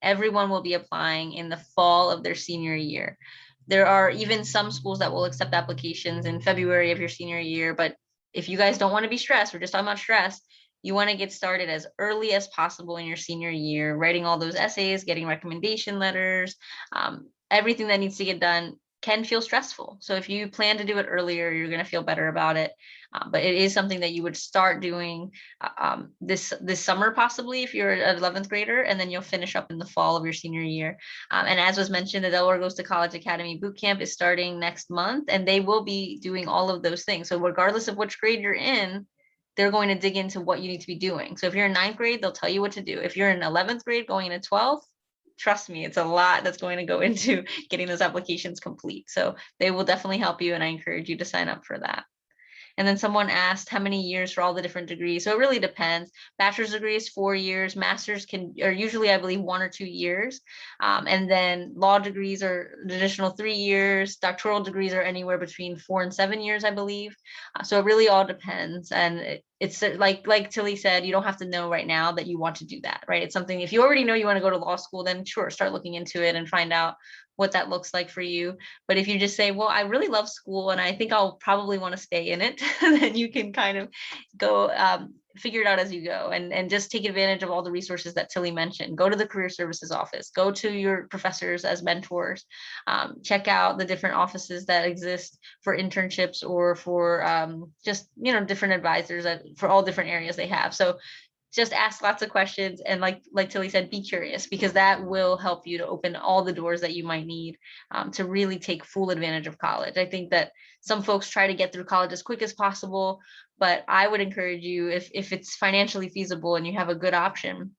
everyone will be applying in the fall of their senior year. There are even some schools that will accept applications in February of your senior year. But if you guys don't want to be stressed, we're just talking about stress, you want to get started as early as possible in your senior year, writing all those essays, getting recommendation letters, everything that needs to get done can feel stressful. So if you plan to do it earlier, you're going to feel better about it. But it is something that you would start doing this summer, possibly if you're an 11th grader, and then you'll finish up in the fall of your senior year. And as was mentioned, the Delaware Goes to College Academy Bootcamp is starting next month, and they will be doing all of those things. So regardless of which grade you're in, they're going to dig into what you need to be doing. So if you're in 9th grade, they'll tell you what to do. If you're in 11th grade going into 12th, trust me, it's a lot that's going to go into getting those applications complete. So they will definitely help you, and I encourage you to sign up for that. And then someone asked how many years for all the different degrees. So it really depends. Bachelor's degree is 4 years. Masters are usually, I believe, 1 or 2 years. And then law degrees are an additional 3 years. Doctoral degrees are anywhere between 4 and 7 years, I believe. So it really all depends. And it's like Tilly said, you don't have to know right now that you want to do that, right? It's something, if you already know you want to go to law school, then sure, start looking into it and find out what that looks like for you. But if you just say, well, I really love school and I think I'll probably want to stay in it, then you can kind of go figure it out as you go, and just take advantage of all the resources that Tilly mentioned. Go to the career services office, go to your professors as mentors, check out the different offices that exist for internships or for just, different advisors for all different areas they have. So just ask lots of questions, and like Tilly said, be curious, because that will help you to open all the doors that you might need to really take full advantage of college. I think that some folks try to get through college as quick as possible, but I would encourage you, if it's financially feasible and you have a good option,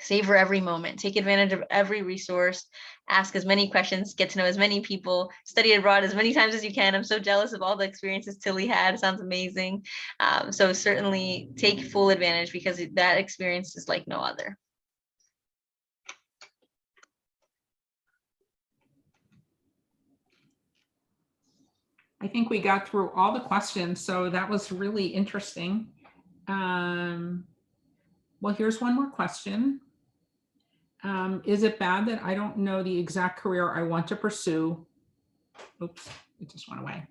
savor every moment, take advantage of every resource, ask as many questions, get to know as many people, study abroad as many times as you can. I'm so jealous of all the experiences Tilly had. It sounds amazing. So certainly take full advantage, because that experience is like no other. I think we got through all the questions, so that was really interesting. Well, here's one more question. Is it bad that I don't know the exact career I want to pursue? Oops, it just went away.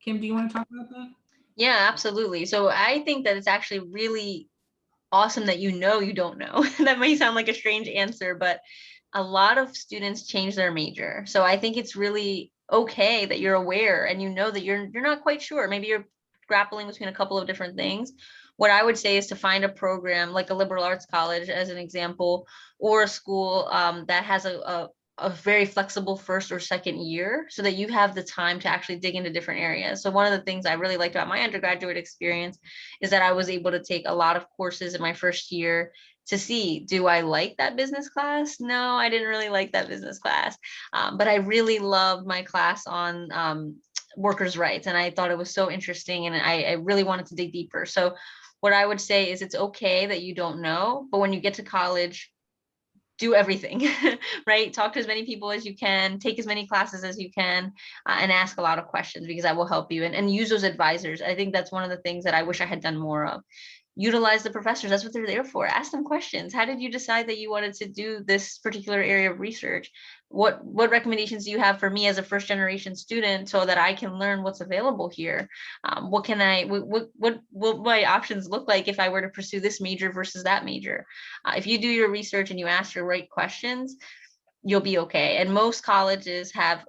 Kim, do you want to talk about that? Yeah, absolutely. So I think that it's actually really awesome that you don't know. That may sound like a strange answer, but a lot of students change their major. So I think it's really okay that you're aware and that you're not quite sure. Maybe you're grappling between a couple of different things. What I would say is to find a program like a liberal arts college, as an example, or a school that has a very flexible first or second year, so that you have the time to actually dig into different areas. So one of the things I really liked about my undergraduate experience is that I was able to take a lot of courses in my first year to see, do I like that business class? No, I didn't really like that business class. But I really loved my class on workers' rights. And I thought it was so interesting, and I really wanted to dig deeper. So what I would say is, it's okay that you don't know, but when you get to college, do everything, right? Talk to as many people as you can, take as many classes as you can, and ask a lot of questions, because that will help you, and use those advisors. I think that's one of the things that I wish I had done more of. utilize the professors. That's what they're there for. Ask them questions. How did you decide that you wanted to do this particular area of research? What recommendations do you have for me as a first generation student so that I can learn what's available here? What my options look like if I were to pursue this major versus that major? If you do your research and you ask your right questions, you'll be okay. And most colleges have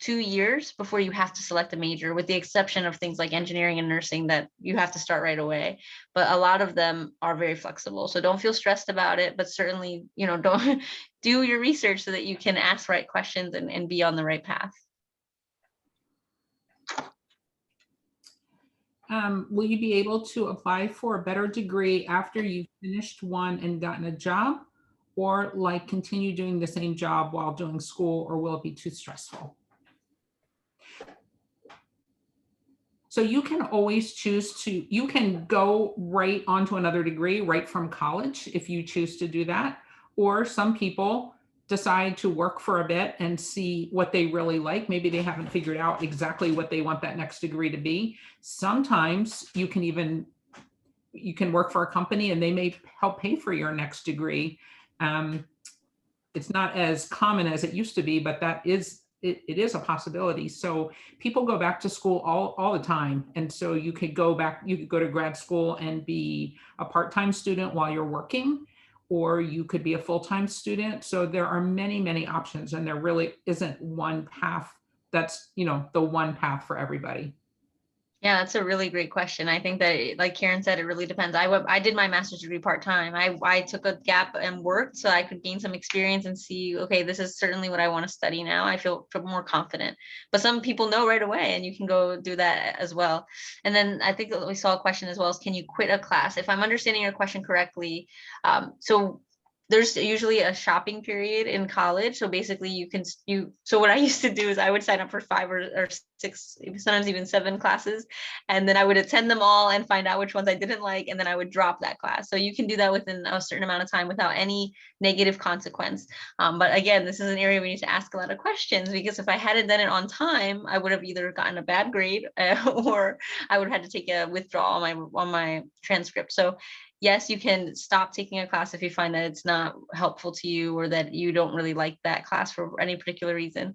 2 years before you have to select a major, with the exception of things like engineering and nursing that you have to start right away. But a lot of them are very flexible. So don't feel stressed about it, but certainly, don't do your research so that you can ask right questions and be on the right path. Will you be able to apply for a better degree after you've finished one and gotten a job, or like continue doing the same job while doing school, or will it be too stressful? So you can always choose to, you can go right onto another degree right from college if you choose to do that. Or some people decide to work for a bit and see what they really like. Maybe they haven't figured out exactly what they want that next degree to be. Sometimes you can work for a company and they may help pay for your next degree. It's not as common as it used to be, but that is, it is a possibility. So people go back to school all the time. And so you could go to grad school and be a part-time student while you're working, or you could be a full-time student. So there are many, many options, and there really isn't one path that's, the one path for everybody. Yeah, that's a really great question. I think that, like Karen said, it really depends. I did my master's degree part-time. I took a gap and worked so I could gain some experience and see, okay, this is certainly what I want to study now. I feel more confident. But some people know right away, and you can go do that as well. And then I think that we saw a question as well is, can you quit a class? If I'm understanding your question correctly, so there's usually a shopping period in college. So basically so what I used to do is I would sign up for 5 or 6, sometimes even 7 classes. And then I would attend them all and find out which ones I didn't like. And then I would drop that class. So you can do that within a certain amount of time without any negative consequence. But again, this is an area we need to ask a lot of questions, because if I hadn't done it on time, I would have either gotten a bad grade or I would have had to take a withdrawal on my transcript. So yes, you can stop taking a class if you find that it's not helpful to you, or that you don't really like that class for any particular reason.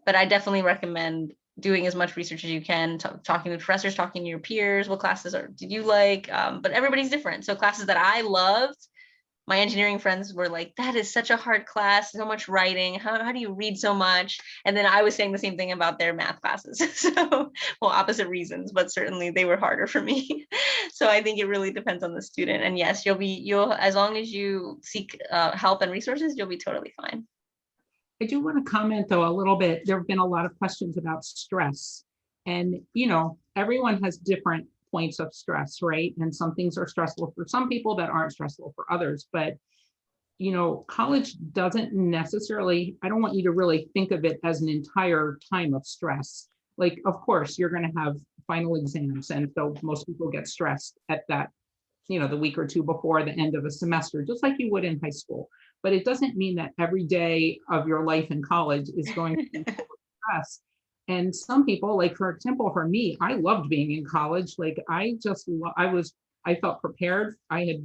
But I definitely recommend doing as much research as you can, talking to professors, talking to your peers. What classes did you like? But everybody's different. So classes that I loved, my engineering friends were like, that is such a hard class, so much writing. How do you read so much? And then I was saying the same thing about their math classes. So, well, opposite reasons, but certainly they were harder for me. So I think it really depends on the student. And yes, you'll as long as you seek help and resources, you'll be totally fine. I do want to comment though a little bit. There have been a lot of questions about stress, and everyone has different points of stress, right? And some things are stressful for some people that aren't stressful for others. But college doesn't necessarily, I don't want you to really think of it as an entire time of stress. Like, of course, you're going to have final exams, and so most people get stressed at that, the week or two before the end of a semester, just like you would in high school. But it doesn't mean that every day of your life in college is going to be full of stress. And some people, like, for example, for me, I loved being in college. Like, I felt prepared. I had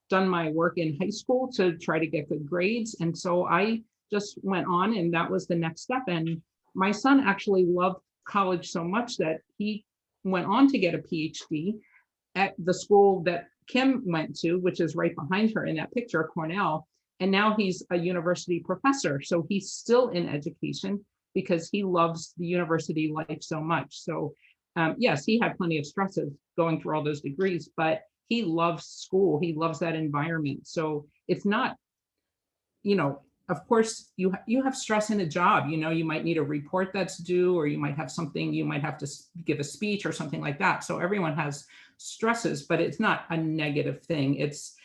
done my work in high school to try to get good grades. And so I just went on, and that was the next step. And my son actually loved college so much that he went on to get a PhD at the school that Kim went to, which is right behind her in that picture, Cornell. And now he's a university professor. So he's still in education because he loves the university life so much. So yes, he had plenty of stresses going through all those degrees, but he loves school. He loves that environment. So it's not, of course you have stress in a job. You might need a report that's due, or you might have something, you might have to give a speech or something like that. So everyone has stresses, but it's not a negative thing. It's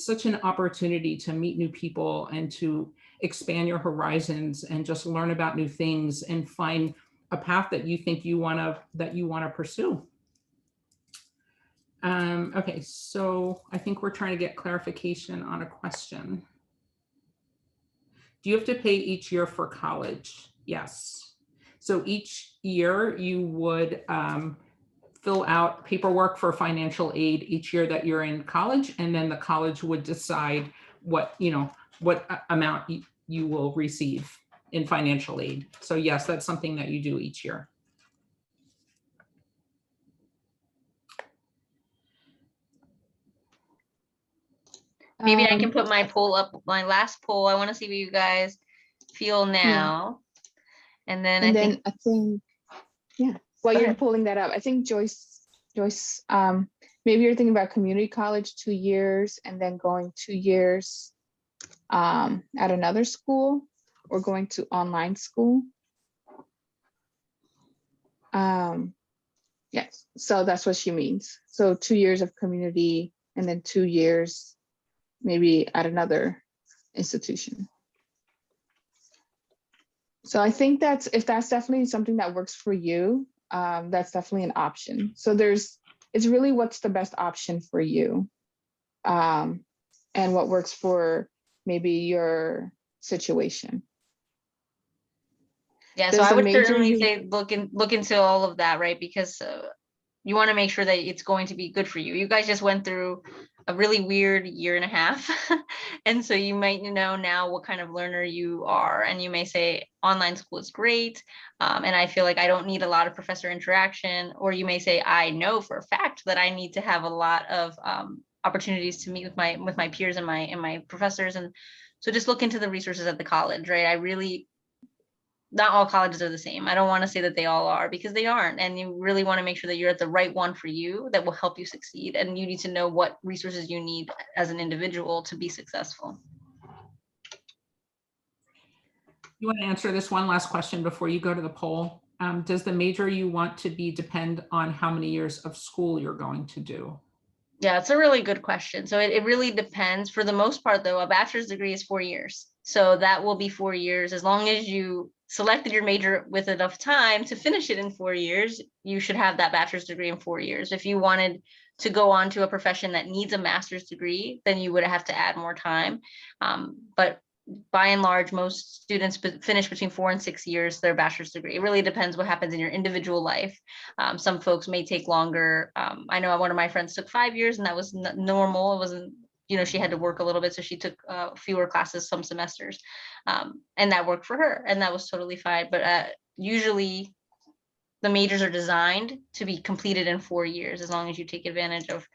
such an opportunity to meet new people and to expand your horizons and just learn about new things and find a path that you think you want to pursue. Okay, so I think we're trying to get clarification on a question. Do you have to pay each year for college? Yes. So each year you would, fill out paperwork for financial aid each year that you're in college, and then the college would decide what, what amount you will receive in financial aid. So yes, that's something that you do each year. Maybe I can put my poll up, my last poll. I want to see what you guys feel now. And then I think, yeah, while Go you're ahead. pulling that up, I think Joyce, maybe you're thinking about community college 2 years and then going 2 years at another school, or going to online school. Yes, so that's what she means. So 2 years of community and then 2 years maybe at another institution. So I think if that's definitely something that works for you, that's definitely an option. So it's really what's the best option for you, and what works for maybe your situation. yeah, so Does I the would major certainly you- say look into all of that, right? Because you want to make sure that it's going to be good for you. You guys just went through a really weird year and a half. And so you might know now what kind of learner you are. And you may say online school is great. And I feel like I don't need a lot of professor interaction. Or you may say, I know for a fact that I need to have a lot of opportunities to meet with my peers and my professors. And so just look into the resources at the college, right? Not all colleges are the same. I don't want to say that they all are, because they aren't. And you really want to make sure that you're at the right one for you that will help you succeed. And you need to know what resources you need as an individual to be successful. You want to answer this one last question before you go to the poll? Does the major you want to be depend on how many years of school you're going to do? Yeah, it's a really good question. So it really depends. For the most part, though, a bachelor's degree is 4 years. So that will be 4 years. As long as you selected your major with enough time to finish it in 4 years, you should have that bachelor's degree in 4 years. If you wanted to go on to a profession that needs a master's degree, then you would have to add more time. But by and large, most students finish between 4 and 6 years their bachelor's degree. It really depends what happens in your individual life. Some folks may take longer. I know one of my friends took 5 years, and that was normal. It wasn't, she had to work a little bit, so she took fewer classes some semesters, and that worked for her, and that was totally fine. But usually the majors are designed to be completed in 4 years, as long as you take advantage of,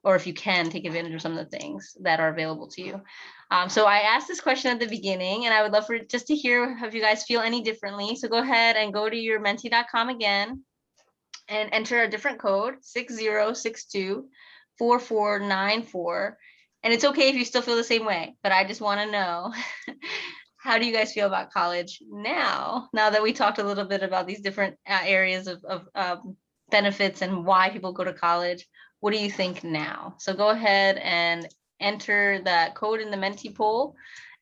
or if you can take advantage of some of the things that are available to you. So I asked this question at the beginning, and I would love for just to hear if you guys feel any differently. So go ahead and go to your menti.com again and enter a different code, 60624494. And it's okay if you still feel the same way, but I just want to know, how do you guys feel about college now that we talked a little bit about these different areas of benefits and why people go to college? What do you think now? So go ahead and enter that code in the Menti poll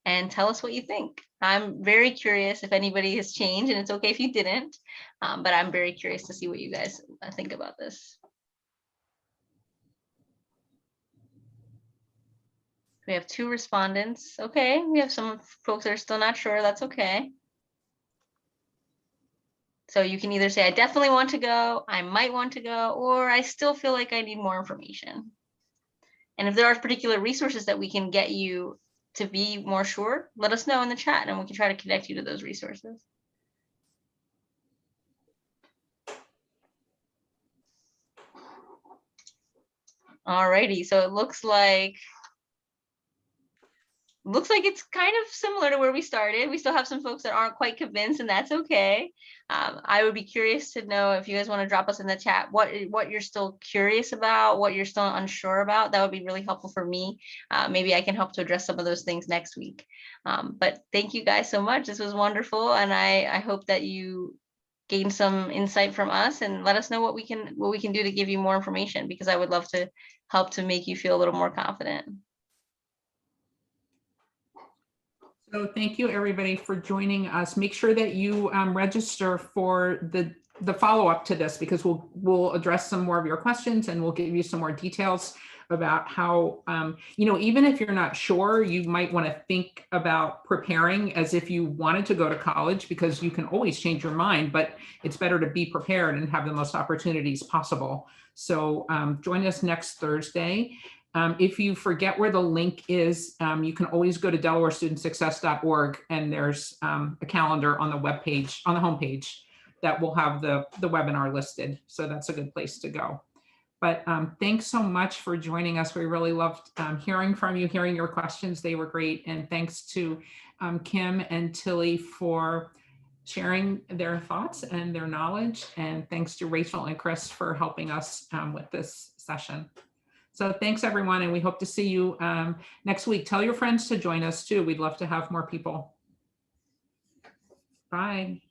and tell us what you think. I'm very curious if anybody has changed, and it's okay if you didn't, but I'm very curious to see what you guys think about this. We have 2 respondents. Okay, we have some folks that are still not sure. That's okay. So you can either say, I definitely want to go, I might want to go, or I still feel like I need more information. And if there are particular resources that we can get you to be more sure, let us know in the chat and we can try to connect you to those resources. Alrighty, so it looks like it's kind of similar to where we started. We still have some folks that aren't quite convinced, and that's okay. I would be curious to know if you guys want to drop us in the chat what you're still curious about, what you're still unsure about. That would be really helpful for me. Maybe I can help to address some of those things next week. But thank you guys so much. This was wonderful, and I hope that you gain some insight from us, and let us know what we can do to give you more information, because I would love to help to make you feel a little more confident. So thank you, everybody, for joining us. Make sure that you register for the follow-up to this, because we'll address some more of your questions and we'll give you some more details. about how, even if you're not sure, you might want to think about preparing as if you wanted to go to college, because you can always change your mind, but it's better to be prepared and have the most opportunities possible. So join us next Thursday. If you forget where the link is, you can always go to DelawareStudentSuccess.org, and there's a calendar on the webpage, on the homepage, that will have the webinar listed. So that's a good place to go. But thanks so much for joining us. We really loved hearing from you, hearing your questions. They were great. And thanks to Kim and Tilly for sharing their thoughts and their knowledge. And thanks to Rachel and Chris for helping us with this session. So thanks, everyone. And we hope to see you next week. Tell your friends to join us too. We'd love to have more people. Bye.